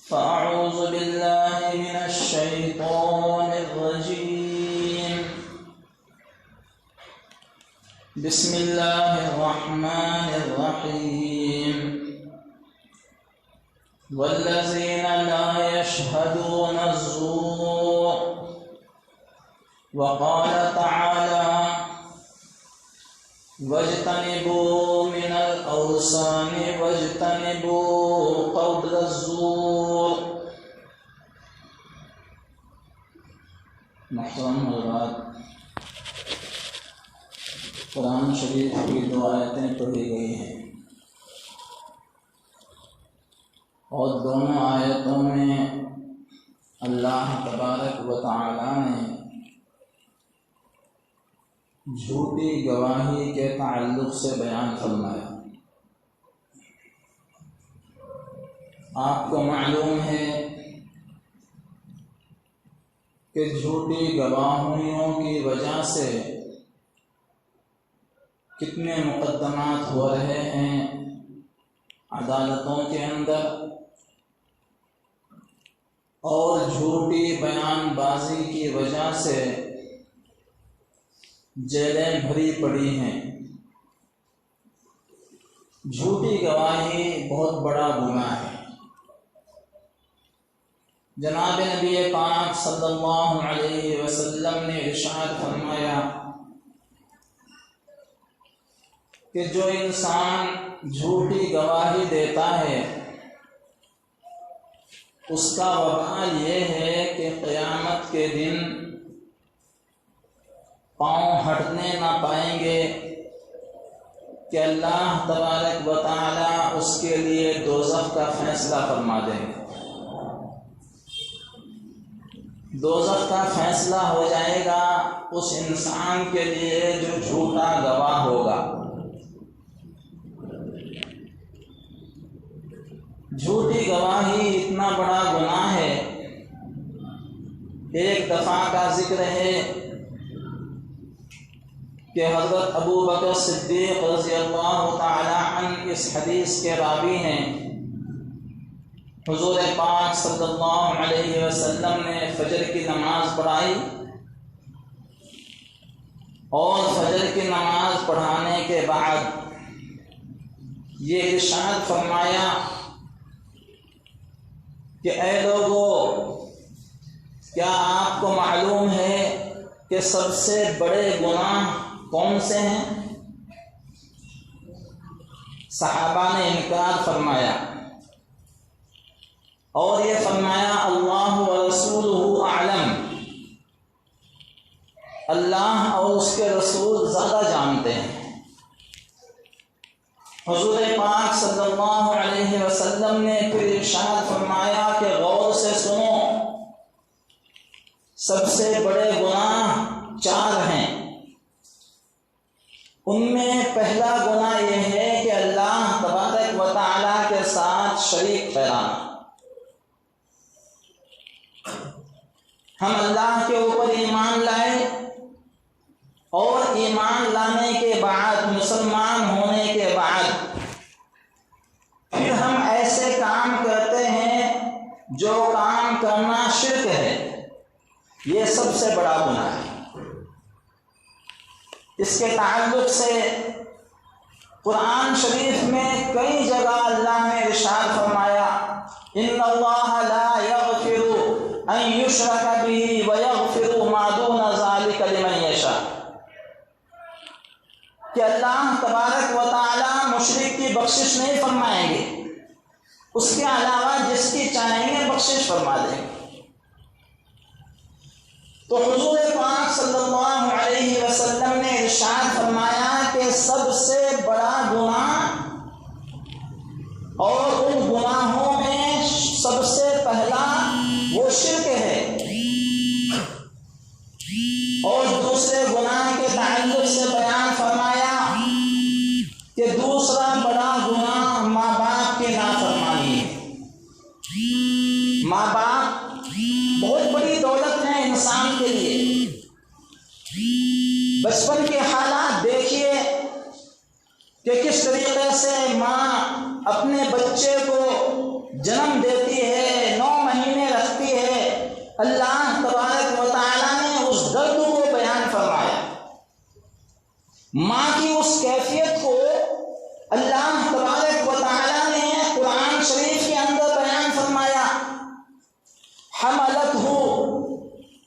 فأعوذ بالله من الشيطان الرجيم. بسم الله الرحمن الرحيم. والذين لا يشهدون الزور. وقال تعالى: واجتنبوا من الأوثان واجتنبوا قول الزور. محترم حضرات، قرآن شریف کی 2 آیتیں پڑھی گئی ہیں اور دونوں آیتوں میں اللہ تبارک و تعالی نے جھوٹی گواہی کے تعلق سے بیان فرمایا. آپ کو معلوم ہے کہ جھوٹی گواہیوں کی وجہ سے کتنے مقدمات ہو رہے ہیں عدالتوں کے اندر، اور جھوٹی بیان بازی کی وجہ سے جیلیں بھری پڑی ہیں. جھوٹی گواہی بہت بڑا گناہ ہے. جناب نبی پاک صلی اللہ علیہ وسلم نے ارشاد فرمایا کہ جو انسان جھوٹی گواہی دیتا ہے اس کا وبال یہ ہے کہ قیامت کے دن پاؤں ہٹنے نہ پائیں گے کہ اللہ تبارک و تعالی اس کے لیے دوزخ کا فیصلہ فرما دیں گے. دوزخ کا فیصلہ ہو جائے گا اس انسان کے لیے جو جھوٹا گواہ ہوگا. جھوٹی گواہی اتنا بڑا گناہ ہے. ایک دفعہ کا ذکر ہے کہ حضرت ابو بکر صدیق رضی اللہ تعالی عنہ اس حدیث کے راوی ہیں. حضور پاک صلی اللہ علیہ وسلم نے فجر کی نماز پڑھائی اور فجر کی نماز پڑھانے کے بعد یہ ارشاد فرمایا کہ اے لوگو، کیا آپ کو معلوم ہے کہ سب سے بڑے گناہ کون سے ہیں؟ صحابہ نے انکار فرمایا اور یہ فرمایا اللہ ورسولہ اعلم، اللہ اور اس کے رسول زیادہ جانتے ہیں. حضور پاک صلی اللہ علیہ وسلم نے پھر ارشاد فرمایا کہ غور سے سنو، سب سے بڑے گناہ 4 ہیں. ان میں پہلا گناہ یہ ہے کہ اللہ تبارک و تعالی کے ساتھ شریک ٹھہرانا. ہم اللہ کے اوپر ایمان لائے اور ایمان لانے کے بعد، مسلمان ہونے کے بعد پھر ہم ایسے کام کرتے ہیں جو کام کرنا شرک ہے. یہ سب سے بڑا گناہ ہے. اس کے تعلق سے قرآن شریف میں کئی جگہ اللہ نے ارشاد فرمایا ان اللہ لا یغفر ان یشرک بہ ویغفر ما دون ذلک لمن یشاء، کہ اللہ تبارک و تعالی مشرک کی بخشش نہیں فرمائیں گے، اس کے علاوہ جس کی چاہیں گے بخشش فرما دیں گے. تو حضور پاک صلی اللہ علیہ وسلم نے ارشاد فرمایا کہ سب سے بڑا گناہ اور ان گناہوں میں سب سے پہلا وہ شرک ہے، اور دوسرے گناہ کے تعلق سے بیان فرمایا کہ دوسرا بڑا گناہ ماں باپ کی نافرمانی ہے. ماں باپ بہت بڑی دولت ہے انسان کے لیے. بچپن کے حالات دیکھیے کہ کس طریقے سے ماں اپنے بچے کو جنم دیتی ہے، اللہ تبارک و تعالیٰ نے اس درد کو بیان فرمایا، ماں کی اس کیفیت کو اللہ تبارک و تعالیٰ نے قرآن شریف کے اندر بیان فرمایا۔ حملتہ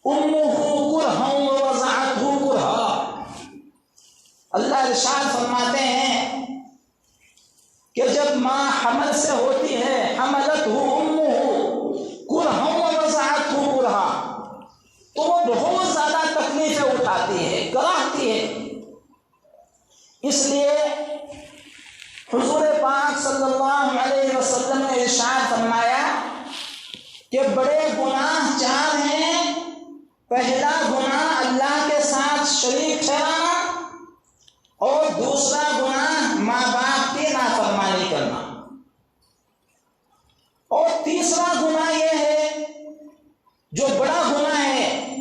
امہ کرہا ووضعتہ کرہا، اللہ ارشاد فرماتے ہیں کہ جب ماں حمل سے ہوتی ہے، حملتہ امہ کرہا ووضعتہ کرہا، تو وہ بہت زیادہ تکلیفیں اٹھاتی ہے، کراہتی ہے۔ اس لیے حضور پاک صلی اللہ علیہ وسلم نے ارشاد فرمایا کہ بڑے گناہ چار ہیں۔ پہلا گناہ اللہ کے ساتھ شریک ٹھہرانا، اور دوسرا گناہ ماں باپ کی نافرمانی کرنا، اور تیسرا گناہ یہ ہے جو بڑا گناہ ہے،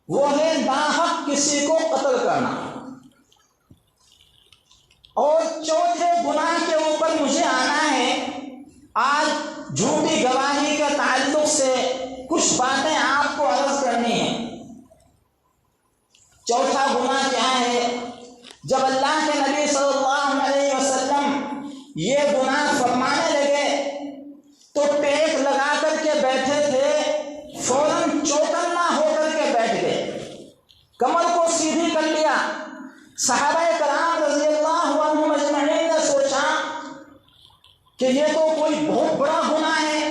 وہ ہے ناحق کسی کو قتل کرنا۔ اور چوتھے گناہ کے اوپر مجھے آنا ہے۔ آج جھوٹی گواہی کے تعلق سے کچھ باتیں آپ کو عرض کرنی ہیں۔ چوتھا گناہ کیا ہے؟ جب اللہ کے نبی صلی اللہ علیہ وسلم یہ گناہ فرمانے لگے تو ٹیک لگا کر کے بیٹھے تھے، فوراً چوکنا ہو کر کے بیٹھ گئے، کمر کو سیدھی کر لیا۔ صحابہ کرام رضی اللہ عنہم اجمعین نے سوچا کہ یہ تو کوئی بہت بڑا گناہ ہے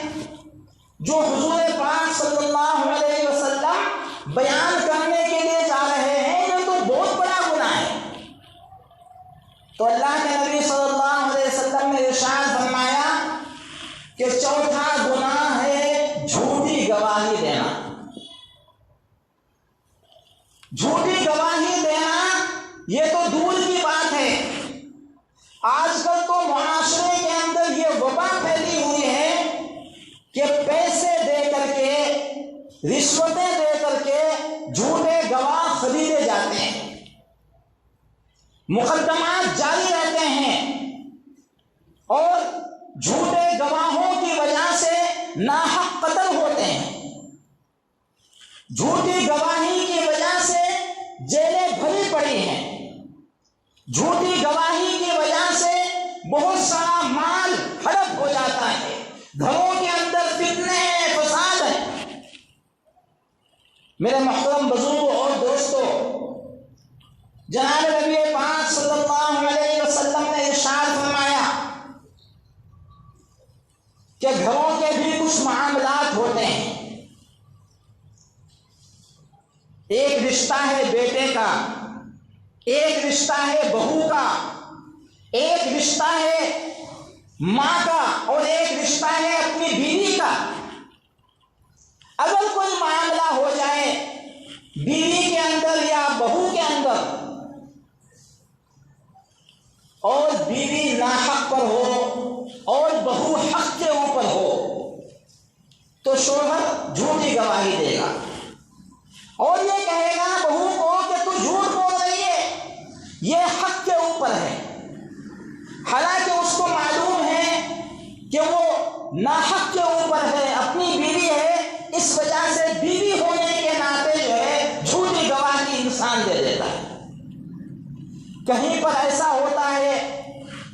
جو حضور پاک صلی اللہ علیہ وسلم بیان کرنے کے لیے جا رہے ہیں، یہ تو بہت بڑا گناہ ہے۔ تو اللہ کے نبی صلی اللہ علیہ وسلم نے ارشاد فرمایا کہ چوتھا گناہ ہے جھوٹی گواہی دینا۔ جھوٹی گواہی دینا یہ تو دور کی بات ہے، آج کل تو معاشرے کے اندر یہ وبا پھیلی ہوئی ہے کہ پیسے دے کر کے، رشوتیں دے کر کے جھوٹے گواہ خریدے جاتے ہیں، مقدمات جاری رہتے ہیں، اور جھوٹے گواہوں کی وجہ سے ناحق قتل ہوتے ہیں، جھوٹی گواہی کی وجہ سے جیلیں بھری پڑی ہیں، جھوٹی گواہی کی وجہ سے بہت سارا مال ہڑپ ہو جاتا ہے، گھروں کے اندر فتنے ہیں، فساد ہے۔ میرے محترم بزرگوں اور دوستوں، جناب نبی پاک صلی اللہ علیہ وسلم نے ارشاد فرمایا کہ گھروں کے بھی کچھ معاملات ہوتے ہیں۔ ایک رشتہ ہے بیٹے کا، ایک رشتہ ہے بہو کا، ایک رشتہ ہے ماں کا، اور ایک رشتہ ہے اپنی بیوی کا۔ اگر کوئی معاملہ ہو جائے بیوی کے اندر یا بہو کے اندر، اور بیوی ناحق پر ہو اور بہو حق کے اوپر ہو، تو شوہر جھوٹی گواہی دے گا اور یہ کہے گا بہو کو کہ تو جھوٹ بول رہی ہے، یہ حق کے اوپر ہے، حالانکہ اس کو معلوم ہے کہ وہ ناحق کے اوپر ہے، اپنی بیوی ہے، اس وجہ سے بیوی ہونے کے ناطے جو ہے جھوٹی گواہی انسان دے دیتا ہے۔ کہیں پر ایسا ہوتا ہے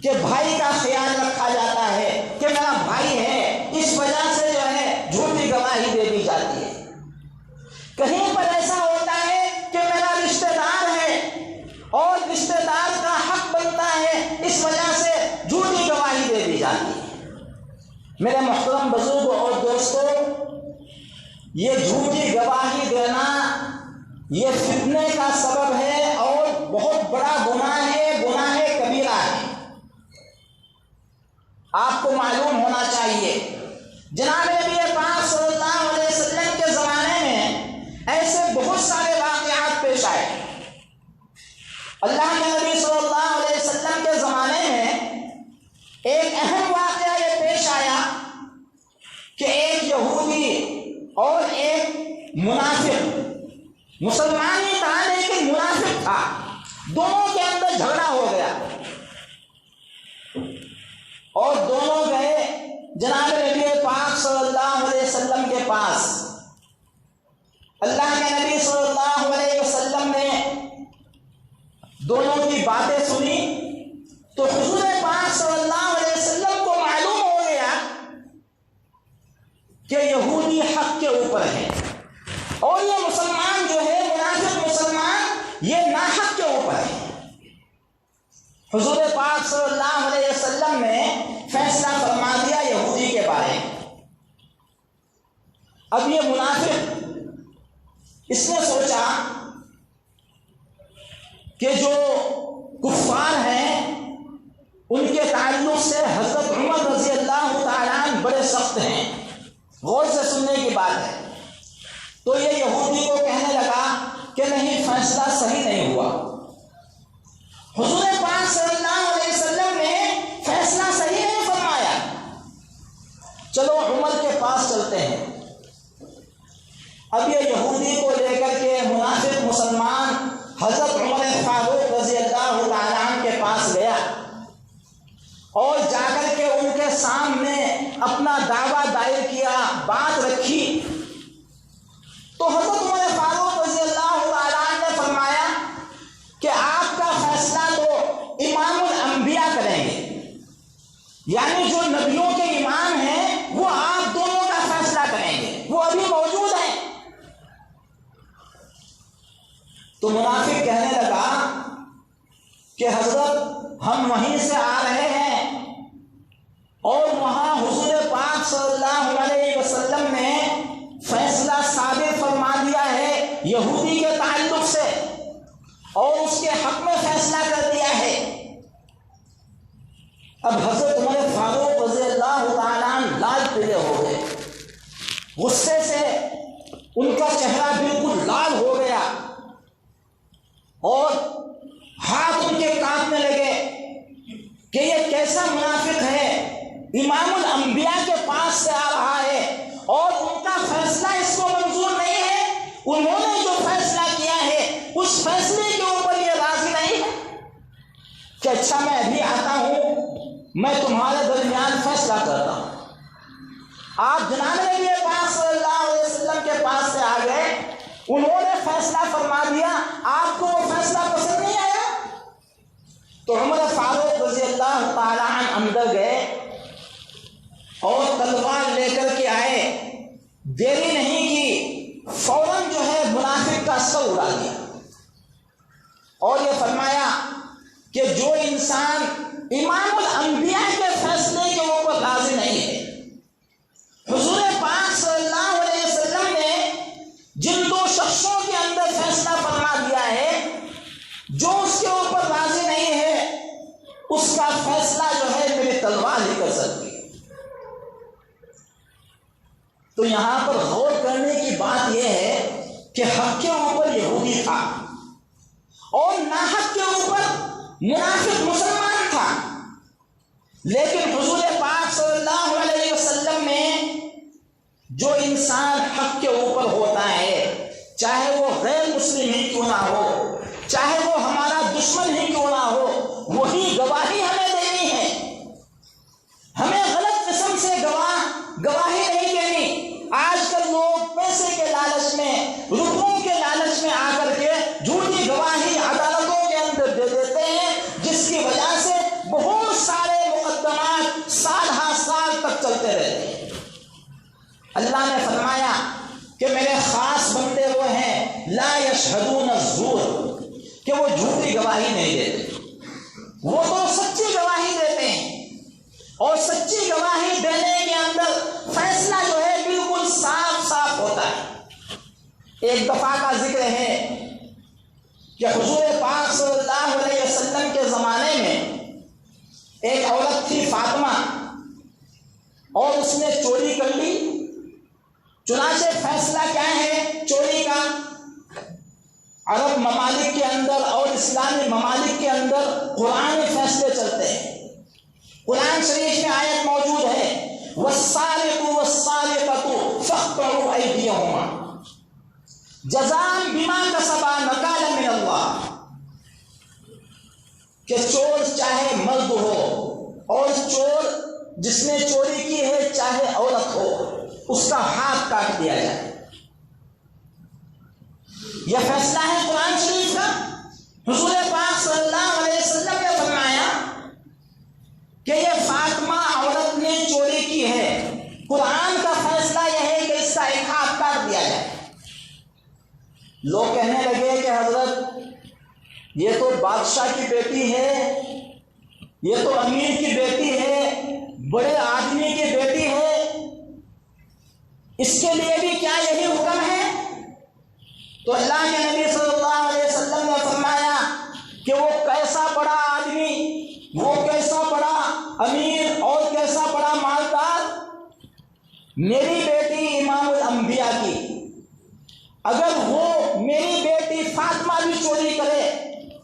کہ بھائی کا خیال رکھا جاتا ہے کہ میرا بھائی ہے، اس وجہ سے جو ہے جھوٹی گواہی دے دی جاتی ہے۔ کہیں پر ایسا ہوتا ہے کہ میرا رشتہ دار ہے اور رشتہ دار کا حق بنتا ہے، اس وجہ سے جھوٹی گواہی دے دی جاتی ہے۔ میرے محترم بزرگوں اور دوستوں، یہ جھوٹی گواہی دینا یہ فتنے کا سبب ہے اور بہت بڑا گناہ ہے، گناہ کبیرہ ہے۔ آپ کو معلوم ہونا چاہیے جناب نبی پاک صلی اللہ علیہ وسلم کے زمانے میں ایسے بہت سارے واقعات پیش آئے۔ اللہ کے نبی صلی اللہ علیہ وسلم کے زمانے میں ایک اہم واقعہ یہ پیش آیا کہ ایک یہودی اور ایک منافق، مسلمان ہی تھا لیکن منافق تھا، دونوں کے اندر جھگڑا ہو گیا اور دونوں گئے جناب نبی پاک صلی اللہ علیہ وسلم کے پاس کہ یہودی حق کے اوپر ہے اور یہ مسلمان جو ہے منافق مسلمان یہ ناحق کے اوپر ہے۔ حضور پاک صلی اللہ علیہ وسلم نے فیصلہ فرما دیا یہودی کے بارے میں۔ اب یہ منافق اس نے سوچا کہ جو کفار ہیں ان کے تعلق سے حضرت عمر رضی اللہ تعالیٰ عنہ بڑے سخت ہیں، غور سے سننے کی بات ہے۔ تو یہ یہودی کو کہنے لگا کہ نہیں، فیصلہ صحیح نہیں ہوا۔ حضور پاک صلی اللہ علیہ وسلم نے فیصلہ صحیح نہیں فرمایا، چلو عمر کے پاس چلتے ہیں۔ اب یہ یہودی کو لے کر کے منافق مسلمان حضرت عمر فاروق رضی اللہ تعالیٰ عنہ کے پاس گیا اور جا کر کے ان کے سامنے اپنا دعویٰ دائر کیا، بات رکھی۔ تو حضرت عمر فاروق رضی اللہ تعالیٰ عنہ نے فرمایا کہ آپ کا فیصلہ تو امام الانبیاء کریں گے، یعنی جو نبیوں کے امام ہیں وہ آپ دونوں کا فیصلہ کریں گے، وہ ابھی موجود ہیں۔ تو منافق کہنے لگا کہ حضرت ہم وہیں سے آ رہے ہیں اور وہاں حضور پاک صلی اللہ علیہ وسلم نے فیصلہ صادر فرما دیا ہے یہودی کے تعلق سے اور اس کے حق میں فیصلہ کر دیا ہے۔ اب حضرت عمر فاروق رضی اللہ تعالیٰ عنہ لال پیلے ہو گئے، غصے سے ان کا چہرہ بالکل لال ہو گیا اور ہاتھ ان کے کانپنے لگے کہ یہ کیسا منافق ہے، امام الانبیاء کے پاس سے آ رہا ہے اور ان کا فیصلہ اس کو منظور نہیں ہے، انہوں نے جو فیصلہ کیا ہے اس فیصلے کے اوپر یہ راضی نہیں ہے کہ اچھا میں ابھی آتا ہوں، میں تمہارے درمیان فیصلہ کرتا ہوں۔ آپ جناب نبی پاک صلی اللہ علیہ وسلم کے پاس سے آ گئے، انہوں نے فیصلہ فرما دیا، آپ کو وہ فیصلہ پسند نہیں آیا تو عمر فاروق رضی اللہ تعالیٰ عنہ اندر گئے اور تلوار لے کر کے آئے، دیری نہیں کی، فوراً جو ہے منافق کا سر اڑا دیا اور یہ فرمایا کہ جو انسان امام الانبیاء کے فیصلے کے اوپر راضی نہیں ہے، حضور پاک صلی اللہ علیہ وسلم نے جن دو شخصوں کے اندر فیصلہ فرما دیا ہے، جو اس کے اوپر راضی نہیں ہے اس کا فیصلہ جو ہے میری تلوار ہی کر سکتی ہے۔ تو یہاں پر غور کرنے کی بات یہ ہے کہ حق کے اوپر یہودی تھا اور ناحق کے اوپر منافق مسلمان تھا، لیکن حضور پاک صلی اللہ علیہ وسلم نے جو انسان حق کے اوپر ہوتا ہے، چاہے وہ غیر مسلم ہی کیوں نہ ہو، چاہے وہ ہمارا دشمن ہی کیوں نہ ہو، وہی گواہی ہمیں دینی ہے۔ ہمیں غلط قسم سے گواہی نہیں دینی۔ آج کل لوگ پیسے کے لالچ میں، روپوں کے لالچ میں آ کر کے جھوٹی گواہی عدالتوں کے اندر دے دیتے ہیں، جس کی وجہ سے بہت سارے مقدمات سال ہر سال تک چلتے رہتے ہیں۔ اللہ نے فرمایا کہ میرے خاص بندے وہ ہیں لا یشہدون الزور، کہ وہ جھوٹی گواہی نہیں دیتے، وہ تو سچی گواہی دیتے ہیں اور سچی گواہی دینے کے اندر فیصلہ جو ہے بالکل صاف صاف ہوتا ہے۔ ایک دفعہ کا ذکر ہے کہ حضور پاک صلی اللہ علیہ وسلم کے زمانے میں ایک عورت تھی فاطمہ، اور اس نے چوری کر لی۔ چنانچہ فیصلہ کیا ہے چوری کا؟ عرب ممالک کے اندر اور اسلامی ممالک کے اندر قرآن فیصلے چلتے ہیں۔ قرآن شریف میں آیت موجود ہے وَالسَّارِقُ وَالسَّارِقَةُ فَاقْطَعُوا أَيْدِيَهُمَا جَزَاءً بِمَا كَسَبَا نَكَالًا مِنَ اللَّهِ، کہ چور چاہے مرد ہو اور چور جس نے چوری کی ہے چاہے عورت ہو، اس کا ہاتھ کاٹ دیا جائے۔ یہ فیصلہ ہے قرآن شریف کا۔ حضور پاک صلی اللہ علیہ وسلم نے فرمایا کہ یہ فاطمہ عورت نے چوری کی ہے، قرآن کا فیصلہ یہ لوگ کہنے لگے کہ حضرت یہ تو بادشاہ کی بیٹی ہے، یہ تو امیر کی بیٹی ہے، بڑے آدمی کی بیٹی ہے، اس کے لیے بھی کیا یہی حکم ہے؟ تو اللہ کے نبی صلی اللہ علیہ وسلم نے فرمایا کہ وہ کیسا بڑا آدمی، وہ کیسا بڑا امیر اور کیسا بڑا مالدار، میری بیٹی امام الانبیاء کی، اگر وہ میری بیٹی فاطمہ بھی چوری کرے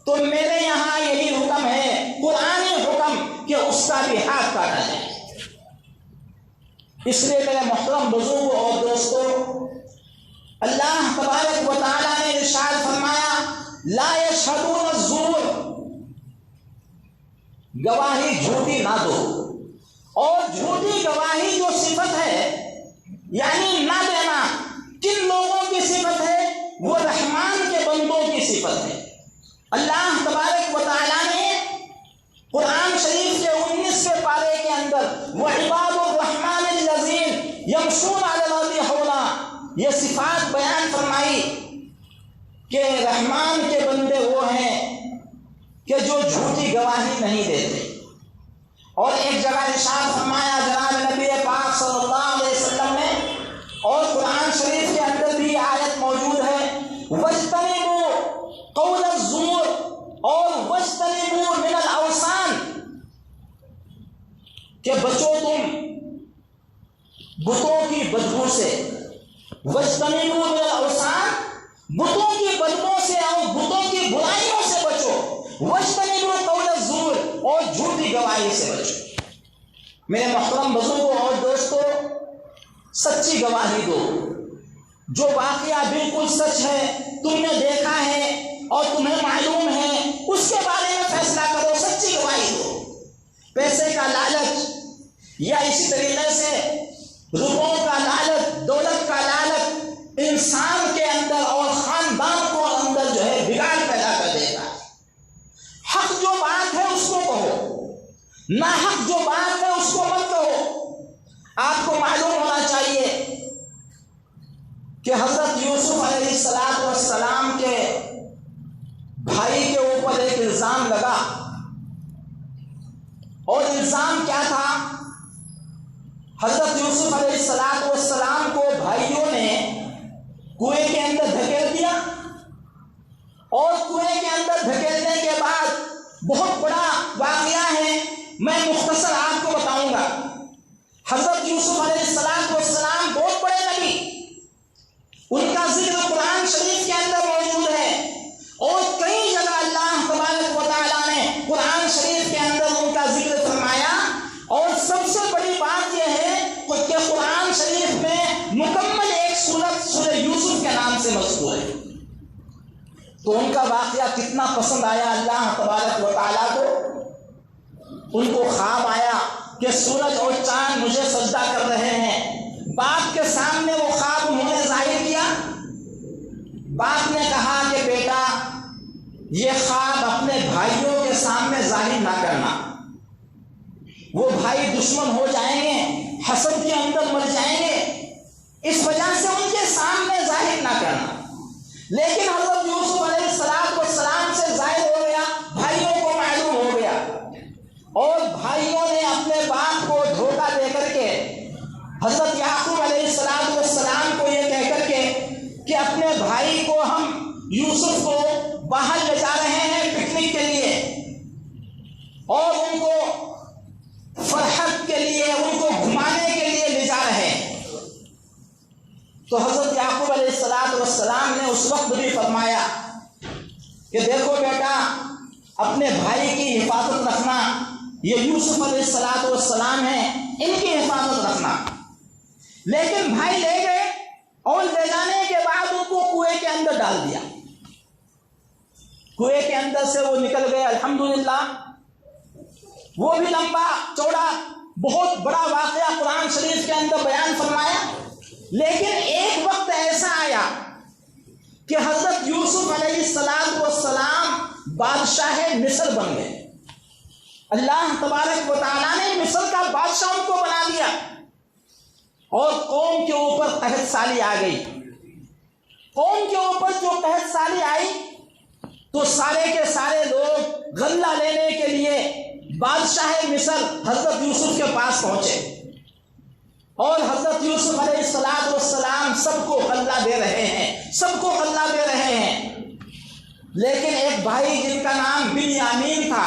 تو میرے یہاں یہی حکم ہے، قرآنی حکم، کہ اس کا بھی ہاتھ کاٹا جائے۔ اس لیے میرے محترم بزرگوں اور دوستوں، اللہ تبارک و تعالیٰ نے ارشاد فرمایا لا یشہدون الزور، گواہی جھوٹی نہ دو، اور جھوٹی گواہی جو صفت ہے یعنی نہ دینا، کن لوگوں کی صفت ہے؟ وہ رحمان کے بندوں کی صفت ہے۔ اللہ تبارک و تعالیٰ نے قرآن شریف کے 19ویں پارے کے اندر وعباد الرحمن الذین یمشون علی الارض ہونا، یہ صفات بیان فرمائی کہ رحمان کے بندے وہ ہیں کہ جو جھوٹی گواہی نہیں دیتے۔ اور ایک جگہ ارشاد فرمایا جناب نبی پاک صلی اللہ علیہ وسلم نے، اور قرآن شریف کے اندر بھی آیت موجود ہے وَاجْتَنِبُوا قَوْلَ الزُّورِ اور وَاجْتَنِبُوا مِنَ الْأَوْثَانِ، کہ بچو تم بتوں کی بدبو سے، وَاجْتَنِبُوا مِنَ الْأَوْثَانِ، بتوں کی بدبو سے اور بتوں کی برائیوں سے بچو، وَاجْتَنِبُوا قَوْلَ الزُّورِ اور جھوٹی گواہی سے بچو۔ میرے محترم بزرگوں اور دوستوں، سچی گواہی دو، جو واقعہ بالکل سچ ہے، تم نے دیکھا ہے اور تمہیں معلوم ہے، اس کے بارے میں فیصلہ کرو، سچی گواہی دو۔ پیسے کا لالچ یا اسی طریقے سے روپوں کا لالچ، دولت کا لالچ انسان کے اندر اور خاندان کو اندر جو ہے بگاڑ پیدا کر دیتا ہے۔ حق جو بات ہے اس کو کہو، نہ حق جو بات ہے اس کو مت کہو۔ آپ کو معلوم ہونا چاہیے کہ حضرت یوسف علیہ السلام کے بھائی کے اوپر ایک الزام لگا، اور الزام کیا تھا؟ حضرت یوسف علیہ السلام کو بھائیوں نے کنویں کے اندر دھکیل دیا، اور کنویں کے اندر دھکیلنے کے بعد بہت بڑا واقعہ ہے، میں مختصر آپ کو بتاؤں گا۔ حضرت یوسف علیہ السلام بہت بڑے نبی، ان کا ذکر قرآن شریف کے اندر موجود ہے، اور کئی جگہ اللہ تبارک و تعالیٰ نے قرآن شریف کے اندر ان کا ذکر فرمایا۔ اور سب سے بڑی بات یہ ہے کہ قرآن شریف میں مکمل ایک سورت سورہ یوسف کے نام سے مذکور ہے۔ تو ان کا واقعہ کتنا پسند آیا اللہ تبارک و تعالیٰ کو۔ ان کو خواب آیا کہ سورج اور چاند مجھے سجدہ کر رہے ہیں۔ باپ کے سامنے وہ خواب انہوں نے ظاہر کیا۔ باپ نے کہا کہ بیٹا یہ خواب اپنے بھائیوں کے سامنے ظاہر نہ کرنا، وہ بھائی دشمن ہو جائیں گے، حسد کے اندر مر جائیں گے، اس وجہ سے ان کے سامنے ظاہر نہ کرنا۔ لیکن حضرت یوسف علیہ السلام سے ظاہر ہو گیا، بھائیوں کو معلوم ہو گیا، اور بھائیوں نے اپنے باپ کو دھوکہ دے کر کے حضرت یعقوب علیہ السلام کو یہ کہہ کر کے کہ اپنے بھائی کو ہم یوسف کو باہر لے جا رہے ہیں پکنک کے لیے، اور ان کو فرحت کے لیے، ان کو گھمانے کے لیے لے جا رہے ہیں۔ تو حضرت یعقوب علیہ السلام نے اس وقت بھی فرمایا کہ دیکھو بیٹا، اپنے بھائی کی حفاظت رکھنا، یہ یوسف علیہ السلام ہیں، ان کی حفاظت رکھنا۔ لیکن بھائی لے گئے، اور لے جانے کے بعد ان کو کنویں کے اندر ڈال دیا۔ کنویں کے اندر سے وہ نکل گئے، الحمدللہ۔ وہ بھی لمبا چوڑا بہت بڑا واقعہ قرآن شریف کے اندر بیان فرمایا۔ لیکن ایک وقت ایسا آیا کہ حضرت یوسف علیہ السلام بادشاہ مصر بن گئے۔ اللہ تبارک و تعالیٰ نے مصر کا بادشاہ ان کو بنا دیا، اور قوم کے اوپر قحط سالی آ گئی۔ قوم کے اوپر جو قحط سالی آئی تو سارے کے سارے لوگ غلہ لینے کے لیے بادشاہ مصر حضرت یوسف کے پاس پہنچے، اور حضرت یوسف علیہ السلام سب کو غلہ دے رہے ہیں، سب کو غلہ دے رہے ہیں۔ لیکن ایک بھائی جن کا نام بنیامین تھا،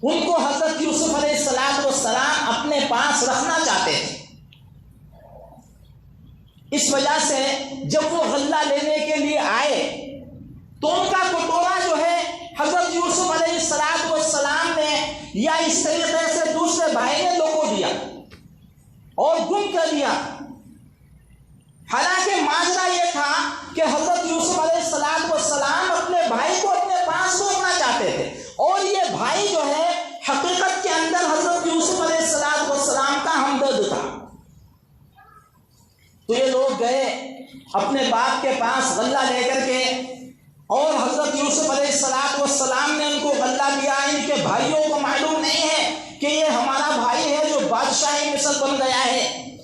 ان کو حضرت یوسف علیہ السلام اپنے پاس رکھنا چاہتے تھے۔ اس وجہ سے جب وہ غلہ لینے کے لیے آئے تو ان کا کٹورا جو ہے حضرت یوسف علیہ السلام نے یا اس طریقے سے دوسرے بھائی نے لوگوں دیا اور گم کر دیا۔ حالانکہ ماجرا یہ تھا کہ حضرت یوسف علیہ السلام اپنے بھائی کو اپنے پاس روکنا چاہتے تھے، اور یہ بھائی جو ہے حقیقت کے اندر حضرت یوسف علیہ السلام کا ہمدرد تھا۔ تو یہ لوگ گئے اپنے باپ کے پاس غلہ لے کر کے، اور حضرت یوسف علیہ السلام نے ان کو غلہ دیا۔ ان کے بھائیوں کو معلوم نہیں ہے کہ یہ ہمارا بھائی ہے جو بادشاہ مصر بن گیا ہے،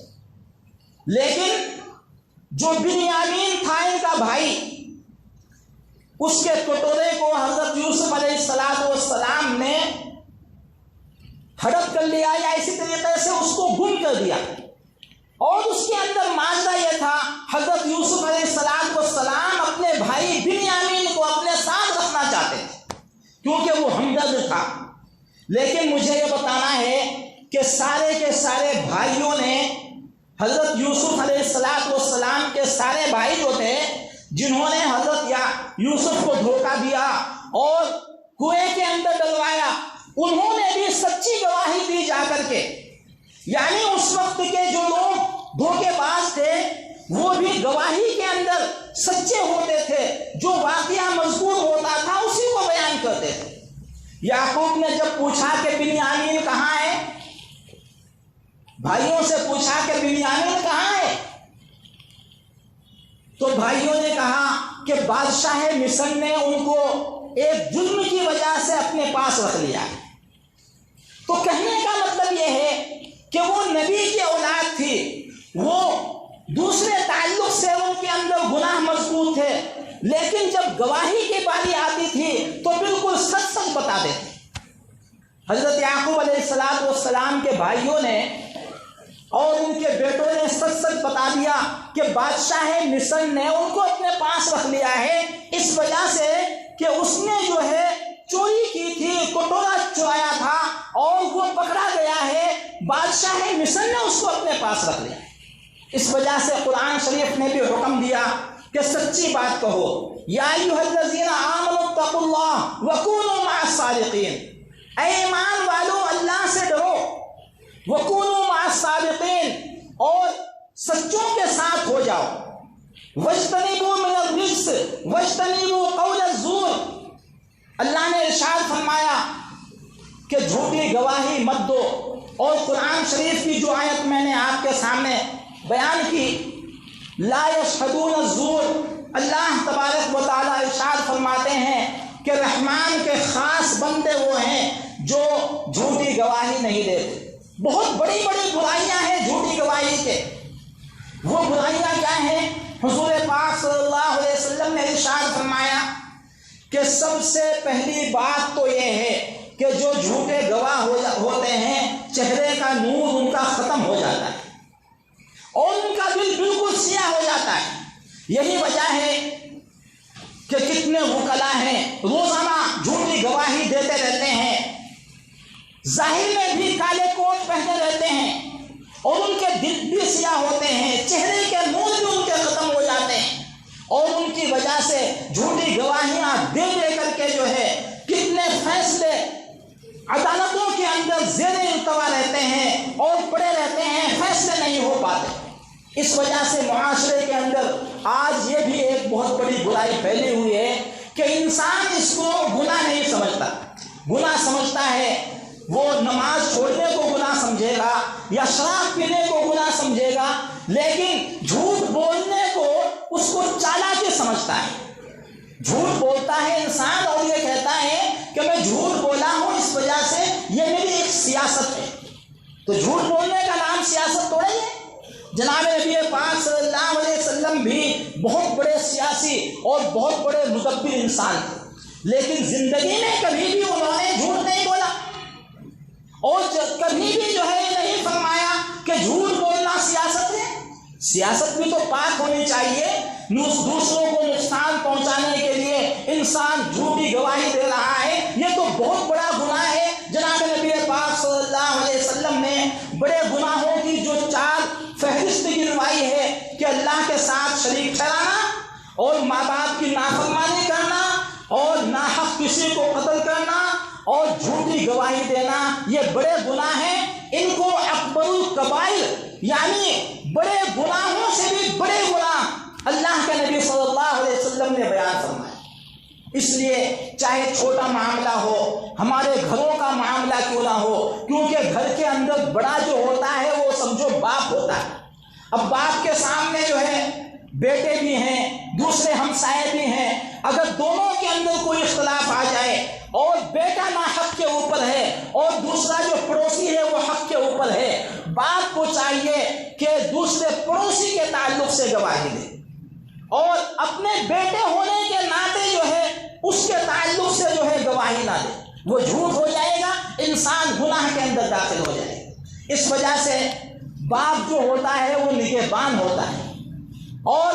لیکن جو بنیامین تھا ان کا بھائی، اس کے کٹورے کو حضرت یوسف علیہ السلام نے ہڑپ کر لیا، یا اسی طریقے سے اس کو گم کر دیا، اور اس کے اندر ماجرا یہ تھا حضرت یوسف علیہ السلام اپنے بھائی بنیامین کو اپنے ساتھ رکھنا چاہتے تھے کیونکہ وہ ہمدرد تھا۔ لیکن مجھے یہ بتانا ہے کہ سارے کے سارے بھائیوں نے حضرت یوسف علیہ السلام کے سارے بھائی جو تھے جنہوں نے حضرت یوسف کو دھوکہ دیا اور کنویں کے اندر ڈلوایا، انہوں نے بھی سچی گواہی دی جا کر کے۔ یعنی اس وقت کے جو لوگ دھوکے باز تھے وہ بھی گواہی کے اندر سچے ہوتے تھے، جو واقعہ مذکور ہوتا تھا اسی کو بیان کرتے تھے۔ یعقوب نے جب پوچھا کہ بنیامین کہاں ہے، بھائیوں سے پوچھا کہ بنیامین کہاں ہے، تو بھائیوں نے کہا کہ بادشاہ مصر نے ان کو ایک جرم کی وجہ سے اپنے پاس رکھ لیا۔ تو کہنے کا مطلب یہ ہے کہ وہ نبی کی اولاد تھی، وہ دوسرے تعلق سے ان کے اندر گناہ مذکور تھے، لیکن جب گواہی کی باری آتی تھی تو بالکل سچ سچ بتا دیتے۔ حضرت یعقوب علیہ السلام کے بھائیوں نے اور ان کے بیٹوں نے سچ سچ بتا دیا کہ بادشاہ مصر نے ان کو اپنے پاس رکھ لیا ہے، اس وجہ سے کہ اس نے جو ہے چوری کی تھی، کٹورا چرایا تھا اور وہ پکڑا گیا ہے، بادشاہ مصر نے اس کو اپنے پاس رکھ لیا۔ اس وجہ سے قرآن شریف نے بھی حکم دیا کہ سچی بات کہو، یا ایھا الذین آمنوا اتقوا اللہ وکونوا مع الصادقین، اے ایمان والو اللہ سے ڈرو، وکونوا مع الصادقین، اور سچوں کے ساتھ ہو جاؤ، واجتنبوا من الرجس واجتنبوا قول الزور۔ اللہ نے ارشاد فرمایا کہ جھوٹی گواہی مت دو، اور قرآن شریف کی جو آیت میں نے آپ کے سامنے بیان کی، لا یشہدون الزور، اللہ تبارک و تعالیٰ ارشاد فرماتے ہیں کہ رحمان کے خاص بندے وہ ہیں جو جھوٹی گواہی نہیں دیتے۔ بہت بڑی بڑی برائیاں ہیں جھوٹی گواہی کے۔ وہ برائیاں کیا ہیں؟ حضور پاک صلی اللہ علیہ وسلم نے ارشاد فرمایا کہ سب سے پہلی بات تو یہ ہے کہ جو جھوٹے گواہ ہوتے ہیں چہرے کا نور ان کا ختم ہو جاتا ہے اور ان کا دل بالکل سیاہ ہو جاتا ہے۔ یہی وجہ ہے کہ کتنے وکلا ہیں روزانہ جھوٹی گواہی دیتے رہتے ہیں، ظاہر میں بھی کالے کوٹ پہنے رہتے ہیں اور ان کے دل بھی سیاہ ہوتے ہیں، چہرے کے نور بھی ان کے ختم ہو جاتے ہیں، اور ان کی وجہ سے جھوٹی گواہیاں دے دے کر کے جو ہے کتنے فیصلے عدالتوں کے اندر زیر التوا رہتے ہیں اور پڑے رہتے ہیں، فیصلے نہیں ہو پاتے۔ اس وجہ سے معاشرے کے اندر آج یہ بھی ایک بہت بڑی برائی پھیلی ہوئی ہے کہ انسان اس کو گناہ نہیں سمجھتا، گناہ سمجھتا ہے وہ نماز چھوڑنے کو گناہ سمجھے گا یا شراب پینے کو گناہ سمجھے گا، لیکن جھوٹ بولنے کو اس کو چالاکی سمجھتا ہے۔ جھوٹ بولتا ہے انسان اور یہ کہتا ہے کہ میں جھوٹ بولا ہوں، اس وجہ سے یہ میری ایک سیاست ہے۔ تو جھوٹ بولنے کا نام سیاست تھوڑا ہی ہے۔ جناب نبی پاک صلی اللہ علیہ وسلم وسلم بھی بہت بڑے سیاسی اور بہت بڑے مدبر انسان تھے، لیکن زندگی میں کبھی بھی انہوں نے جھوٹ نہیں بولا، اور کبھی بھی جو ہے نہیں فرمایا کہ جھوٹ بولنا سیاست ہے۔ سیاست بھی تو پاک ہونی چاہیے۔ دوسروں کو نقصان پہنچانے کے لیے انسان جھوٹی گواہی دے رہا ہے، یہ تو بہت بڑا گناہ ہے۔ جناب نبی پاک صلی اللہ علیہ وسلم نے بڑے گناہوں کی جو 4 فہرست گنوائی ہے کہ اللہ کے ساتھ شریک ٹھہرانا، اور ماں باپ کی نافرمانی کرنا، اور ناحق کسی کو قتل کرنا، اور جھوٹی گواہی دینا، یہ بڑے گناہ ہیں۔ ان کو اکبر الکبائر یعنی بڑے گناہوں سے بھی بڑے گناہ اللہ کے نبی صلی اللہ علیہ وسلم نے بیان فرمایا۔ اس لیے چاہے چھوٹا معاملہ ہو، ہمارے گھروں کا معاملہ کیوں نہ ہو، کیونکہ گھر کے اندر بڑا جو ہوتا ہے وہ سمجھو باپ ہوتا ہے۔ اب باپ کے سامنے جو ہے بیٹے بھی ہیں، دوسرے ہمسائے بھی ہیں، اگر دونوں کے اندر کوئی اختلاف آ جائے اور بیٹا نا حق کے اوپر ہے اور دوسرا جو پڑوسی ہے وہ حق کے اوپر ہے، باپ کو چاہیے کہ دوسرے پڑوسی کے تعلق سے گواہی دے، اور اپنے بیٹے ہونے کے ناطے جو ہے اس کے تعلق سے جو ہے گواہی نہ دے، وہ جھوٹ ہو جائے گا، انسان گناہ کے اندر داخل ہو جائے گا۔ اس وجہ سے باپ جو ہوتا ہے وہ نگہبان ہوتا ہے، اور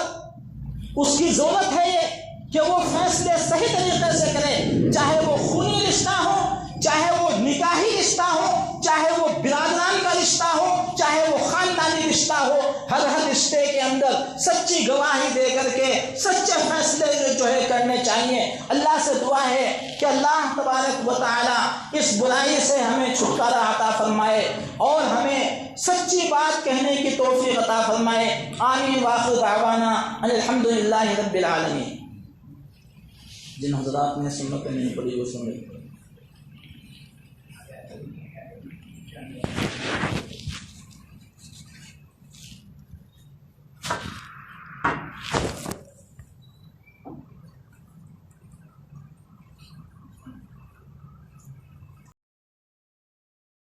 اس کی ضرورت ہے یہ کہ وہ فیصلے صحیح طریقے سے کرے، چاہے وہ خونی رشتہ ہو، چاہے وہ نکاحی رشتہ ہو، چاہے وہ برادران کا رشتہ ہو، چاہے وہ خاندانی رشتہ ہو، ہر رشتے کے اندر سچی گواہی دے کر کے سچے فیصلے جو ہے کرنے چاہیے۔ اللہ سے دعا ہے کہ اللہ تبارک و تعالی اس برائی سے ہمیں چھٹکارا عطا فرمائے اور ہمیں سچی بات کہنے کی توفیق عطا فرمائے۔ آمین وآخر دعوانا ان الحمدللہ رب العالمین۔ جن حضرات نے سنت نہیں پڑھی وہ سن لیں۔